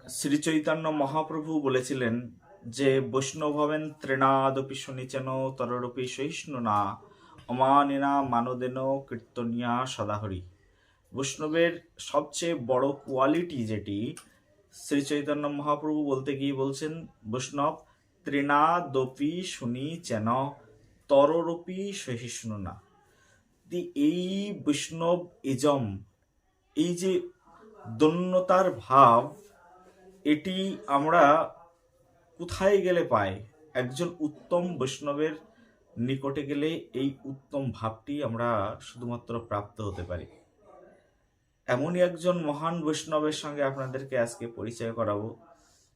শ্রী চৈতন্য মহাপ্রভু বলেছিলেন যে বৈষ্ণব হবেন ত্রেনাদপি শুনিচেন তররূপী সহিষ্ণু না অমানিনা মানদেন কীর্তনিয়া সদাহরি। বৈষ্ণবের সবচেয়ে বড় কোয়ালিটি যেটি শ্রী চৈতন্য মহাপ্রভু বলতে গিয়ে বলছেন, বৈষ্ণব ত্রিনাদপি শুনিচেন তররূপী সহিষ্ণু না। এই বৈষ্ণব ইজম, এই যে দন্যতার ভাব, এটি আমরা কোথায় গেলে পাই? একজন উত্তম বৈষ্ণবের নিকটে গেলে এই উত্তম ভাবটি আমরা শুধুমাত্র প্রাপ্ত হতে পারি। এমনই একজন মহান বৈষ্ণবের সঙ্গে আপনাদেরকে আজকে পরিচয় করাবো।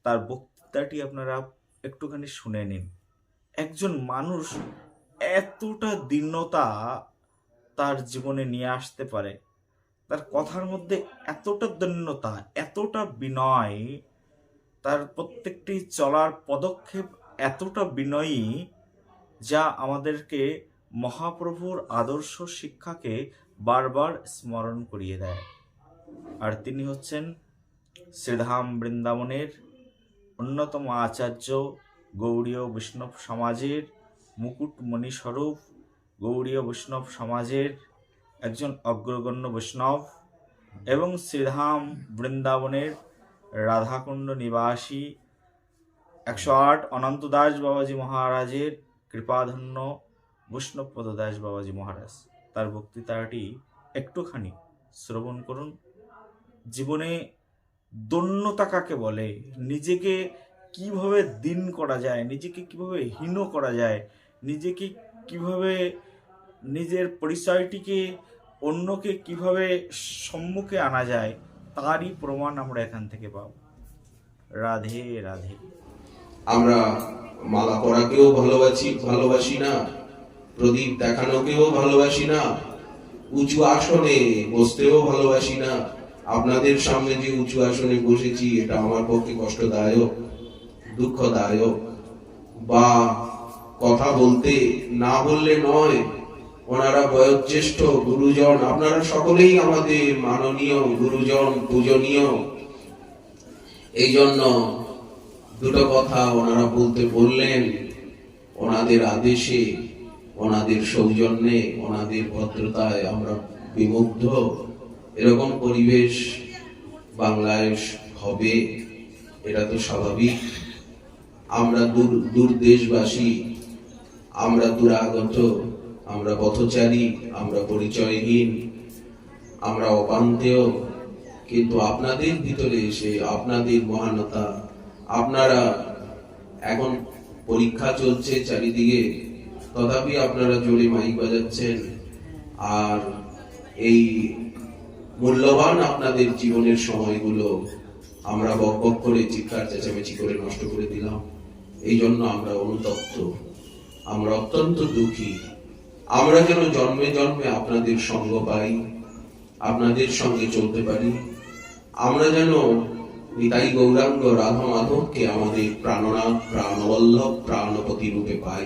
তার বক্তৃতাটি আপনারা একটুখানি শুনে নিন। একজন মানুষ এতটা দীনতা তার জীবনে নিয়ে আসতে পারে, তার কথার মধ্যে এতটা দৈন্যতা, এতটা বিনয়, তার প্রত্যেকটি চলার পদক্ষেপ এতটা বিনয়ী, যা আমাদেরকে মহাপ্রভুর আদর্শ শিক্ষাকে বারবার স্মরণ করিয়ে দেয়। আর তিনি হচ্ছেন শ্রীধাম বৃন্দাবনের অন্যতম আচার্য, গৌড়ীয় বৈষ্ণব সমাজের মুকুটমণি স্বরূপ, গৌড়ীয় বৈষ্ণব সমাজের একজন অগ্রগণ্য বৈষ্ণব এবং শ্রীধাম বৃন্দাবনের রাধাকুণ্ড নিবাসী 108 অনন্ত দাস বাবাজি মহারাজের কৃপাধন্য বৈষ্ণবপদ দাস বাবাজি মহারাজ। তার বক্তৃতাটি একটুখানি শ্রবণ করুন। জীবনে দন্যতা কাকে বলে, নিজেকে কিভাবে দিন করা যায়, নিজেকে কিভাবে হীন করা যায়, নিজেকে কিভাবে, নিজের পরিচয়টিকে অন্যকে কিভাবে সম্মুখে আনা যায়, তারই প্রমাণ আমরা এখান থেকে পাব। রাধে রাধে। আমরা মালা পরাকেও ভালোবাসি না, প্রদীপ দেখানোকেও ভালোবাসি না, উঁচু আসনে বসতেও ভালোবাসি না। আপনাদের সামনে যে উঁচু আসনে বসেছি, এটা আমার পক্ষে কষ্টদায়ক, দুঃখদায়ক। বা কথা বলতে না বললে নয়, ওনারা বয়োজ্যেষ্ঠ গুরুজন, আপনারা সকলেই আমাদের মাননীয় গুরুজন, পূজনীয়। এই জন্য দুটো কথা ওনারা বলতে বললেন, ওনাদের আদেশে, ওনাদের সৌজন্যে, ওনাদের ভদ্রতায় আমরা বিমুগ্ধ। এরকম পরিবেশ বাংলায় হবে, এটা তো স্বাভাবিক। আমরা দূর দেশবাসী, আমরা দূরাগত, আমরা পথচারী, আমরা পরিচয়হীন, আমরা অপান্তেয়, কিন্তু আপনাদের ভিতরে এসে আপনাদের মহানতা, আপনারা এখন পরীক্ষা চলছে চারিদিকে, তথাপি আপনারা জোরে মাইক বাজাচ্ছেন। আর এই মূল্যবান আপনাদের জীবনের সময়গুলো আমরা বক বক করে, চিৎকার চেঁচামেচি করে নষ্ট করে দিলাম। এই জন্য আমরা অনুতপ্ত, আমরা অত্যন্ত দুঃখী। আমরা যেন জন্মে জন্মে আপনাদের সঙ্গ পাই, আপনাদের সঙ্গে চলতে পারি। আমরা যেন নিতাই গৌরাঙ্গ রাধা মাধবকে আমাদের প্রাণনাথ, প্রাণবল্লভ, প্রাণপতি রূপে পাই।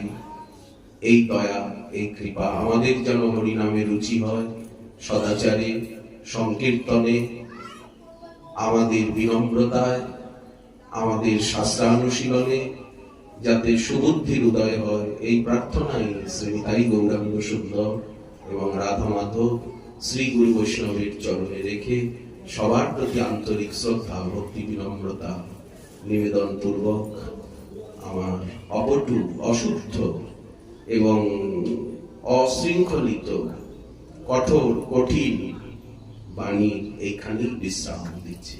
এই দয়া, এই কৃপা আমাদের যেন হরিনামে রুচি হয়, সদাচারে, সংকীর্তনে, আমাদের বিনম্রতায়, আমাদের শাস্ত্রানুশীলনে যাতে সুবুদ্ধির উদয় হয়, এই প্রার্থনাই শ্রী নিতাই গৌরাঙ্গ সুন্দর এবং রাধা মাধব শ্রী গুরু বৈষ্ণবের চরণে রেখে সবার প্রতি আন্তরিক শ্রদ্ধা, ভক্তি, বিনম্রতা নিবেদন পূর্বক আমার অপটু, অশুদ্ধ এবং অশৃঙ্খলিত, কঠোর, কঠিন বাণী এইখানেই বিশ্রাম দিচ্ছি।